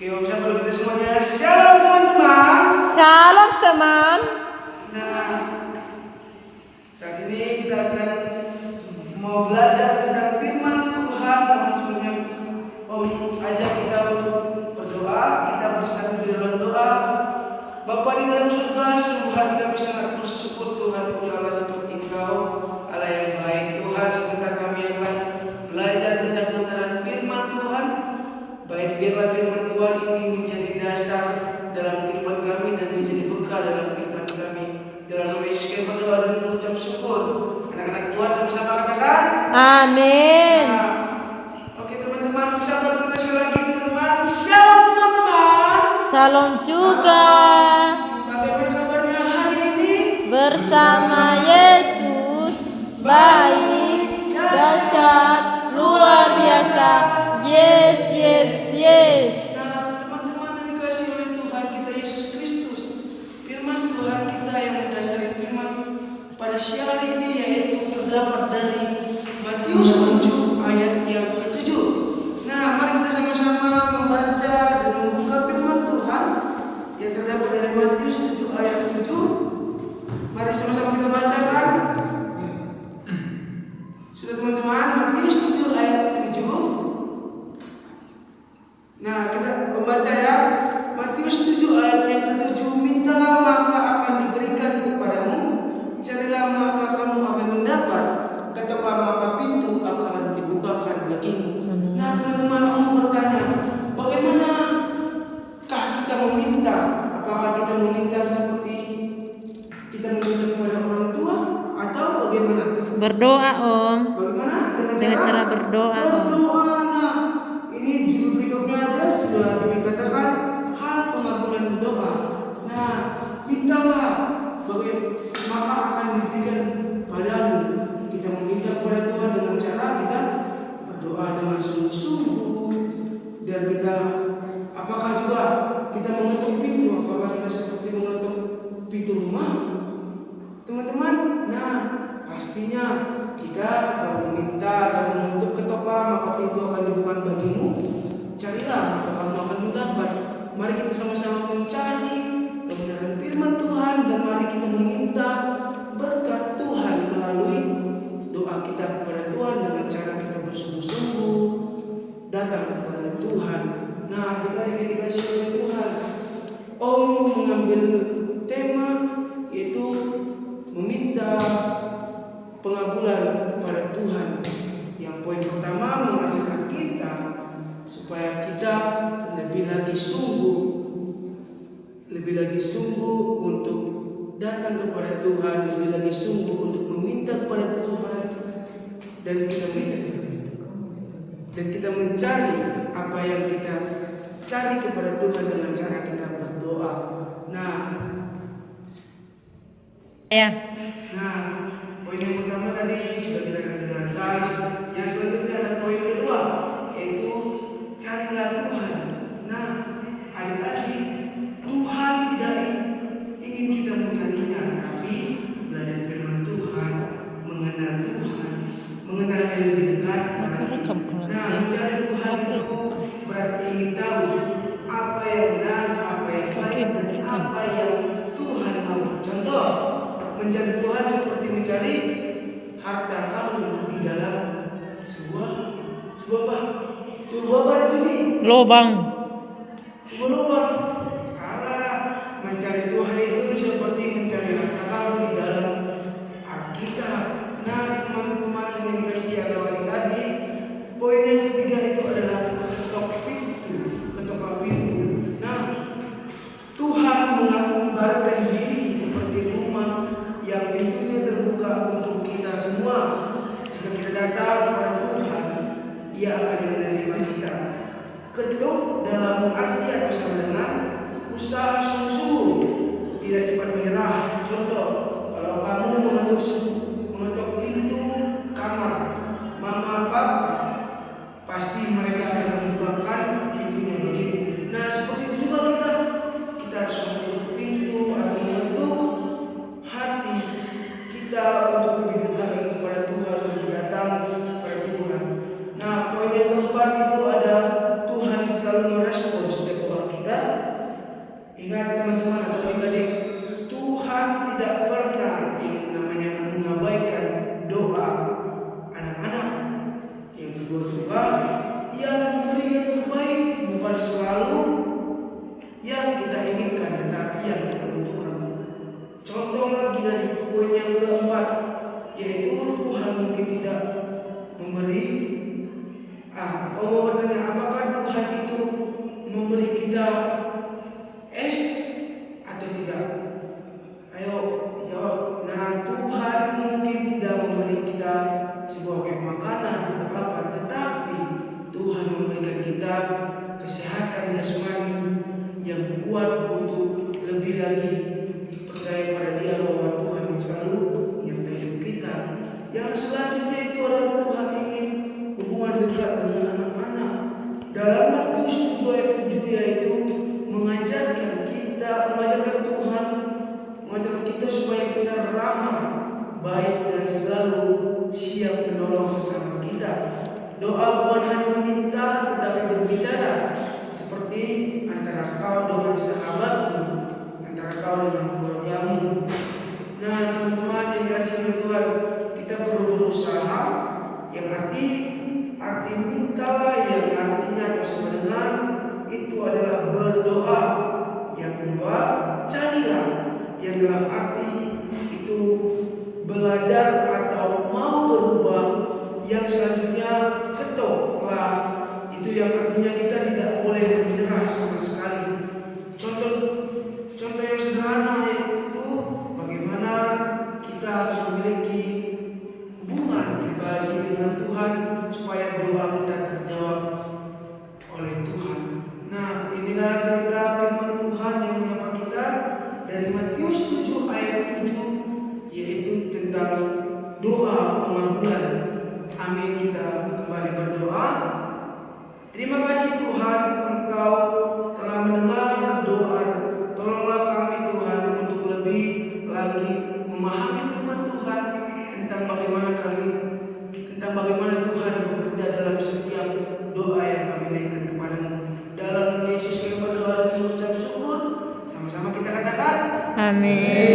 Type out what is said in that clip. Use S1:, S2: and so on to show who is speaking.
S1: Oke, Om Sam, kalau kita semuanya shalom teman-teman.
S2: Shalom teman.
S1: Nah, saat ini kita akan mau belajar tentang firman Tuhan. Namun sebelumnya Om ajak kita untuk berdoa. Kita bersatu di dalam doa. Bapa di dalam surga, sungguh hati kami sangat bersyukur Tuhan punya Allah seperti Engkau, Allah yang baik. Tuhan, sebentar kami akan belajar tentang kebenaran firman Tuhan. Baik, biarlah firman Tuhan ini menjadi dasar dalam kehidupan kami dan menjadi bekal dalam kehidupan kami. Dalam nama Yesus kami berdoa dan mengucap syukur. Anak-anak Tuhan sama-sama katakan
S2: Amin.
S1: nah, oke teman-teman, sahabat kita sekali lagi teman-teman. Shalom teman-teman.
S2: Salam juga.
S1: Bagaimana kabarnya hari ini?
S2: Bersama Yesus baik, dahsyat, luar biasa. Yes, yes, yes.
S1: Nah, teman-teman yang dikasihi oleh Tuhan kita Yesus Kristus, firman Tuhan kita yang mendasari firman pada siang hari ini yaitu terdapat dari Matius 7 ayat yang ke-7. Nah, mari kita sama-sama membaca dan membuka firman Tuhan yang terdapat dari Matius 7 ayat 7. Mari sama-sama kita bacakan. Sudah teman-teman, Matius 7 ayat 7. Nah, kita membaca ya. Matius 7 ayat yang ke-7. Mintalah maka akan diberikan kepadamu, carilah maka kamu akan mendapat, ketuklah maka pintu akan dibukakan bagimu. Nah, teman-teman, kamu bertanya, bagaimanakah kita meminta? Apakah kita meminta seperti kita meminta kepada orang tua atau bagaimana?
S2: Berdoa Om.
S1: Bagaimana?
S2: Dengan cara berdoa Om.
S1: Berdoa. Nah, ini judul berikutnya aja sudah dikatakan hal pengagungan doa. Nah, mintalah maka akan diberikan padamu. Kita meminta kepada Tuhan dengan cara kita berdoa dengan sungguh-sungguh, dan kita apakah juga kita mengetuk pintu? Apakah kita seperti mengetuk pintu rumah, teman-teman? Nah, pastinya kita kalau meminta atau mengetuk, ketoklah maka pintu akan dibuka bagimu, carilah maka kamu akan mendapat. Mari kita sama-sama mencari kebenaran firman Tuhan dan mari kita meminta berkat Tuhan melalui doa kita kepada Tuhan dengan cara kita bersungguh-sungguh datang kepada Tuhan. Nah, dengan dikasih oleh Tuhan, Om mengambil tema yaitu meminta pengabulan kepada Tuhan. Yang poin pertama mengajarkan kita supaya kita lebih lagi sungguh untuk datang kepada Tuhan, lebih lagi sungguh untuk meminta kepada Tuhan, dan kita mencari apa yang kita cari kepada Tuhan dengan cara kita berdoa. Nah, poin yang pertama tadi sudah kita dengarkan. Yang selanjutnya ada poin kedua, yaitu carilah Tuhan. Nah, adik-adik, Tuhan tidak ingin kita mencarinya, tapi belajar firman Tuhan, mengenal Tuhan, mengenal yang lebih dekat lagi. Nah, mencari Tuhan itu berarti ingin tahu apa yang benar, apa yang baik, dan apa yang Tuhan mau. Contoh, mencari Tuhan seperti mencari harta karun di dalam sebuah
S2: Lubang.
S1: Salah. Mencari Tuhan itu seperti mencari harta karun di dalam Alkitab. Nah, teman-teman yang dikasihi atau adik-adik, poin yang ketiga itu adalah ketok pintu. Nah, Tuhan mengibaratkan diri seperti rumah yang pintunya terbuka untuk kita semua. Jika kita datang kepada Tuhan, Ia akan menerima kita. Ketuk dalam arti atau sama dengan usaha sungguh-sungguh, tidak cepat menyerah. Contoh, kalau kamu mengetuk pintu kamar mama papa, pasti mereka akan membukakan pintunya begitu. Nah, seperti itu juga kita harus mengetuk pintu atau mengetuk hati kita untuk lebih dekat lagi kepada Tuhan, lebih datang kepada Tuhan. Nah, poin yang keempat itu ada Tuhan selalu merespon setiap orang Ingat teman-teman atau adik-adik, Tuhan tidak pernah yang namanya mengabaikan doa anak-anak. Yang kedua juga, Ia memberi yang terbaik, bukan selalu yang kita inginkan, tetapi yang kita butuhkan. Contoh lagi dari poin yang keempat, yaitu Tuhan mungkin tidak memberi. Mau bertanya, apakah Tuhan itu memberi kita es atau tidak? Ayo jawab. Nah, Tuhan mungkin tidak memberi kita sebuah makanan atau apa, tetapi Tuhan memberikan kita kesehatan jasmani yang kuat untuk lebih lagi percaya pada Dia bahwa Tuhan yang selalu menyertai hidup kita. Yang selanjutnya itu adalah Tuhan ingin hubungan dekat dengan anak-anak. Dalam Matius 7 ayat 7 yaitu mengajarkan Tuhan mengajarkan kita supaya kita ramah, baik dan selalu siap menolong sesama kita. Doa bukan hanya meminta tetapi berbicara, seperti antara kau dengan sahabatmu, antara kau dengan keluargamu. Nah, teman-teman yang dikasihi oleh Tuhan, kita perlu berusaha, yang arti mintalah, yang artinya atau sama dengan itu adalah berdoa. Yang kedua, carilah, yang dalam arti itu belajar atau mau berubah. Yang selanjutnya, stoplah, itu yang artinya kita tidak boleh menyerah sama sekali. Contoh yang sederhana yaitu bagaimana kita harus memiliki hubungan pribadi dengan Tuhan supaya doa kita terjawab oleh Tuhan. Nah, inilah cerita firman Tuhan yang menyapa kita dari Matius 7 ayat 7, yaitu tentang doa pengabulan. Amin. Kita kembali berdoa. Terima kasih Tuhan, Engkau telah mendengar doa. Tolonglah kami Tuhan untuk lebih lagi memahami firman Tuhan tentang bagaimana Tuhan bekerja dalam setiap doa yang kami naikkan kepadamu. Dalam Yesus kami berdoa dan mengucap syukur. Sama-sama kita katakan
S2: Amin.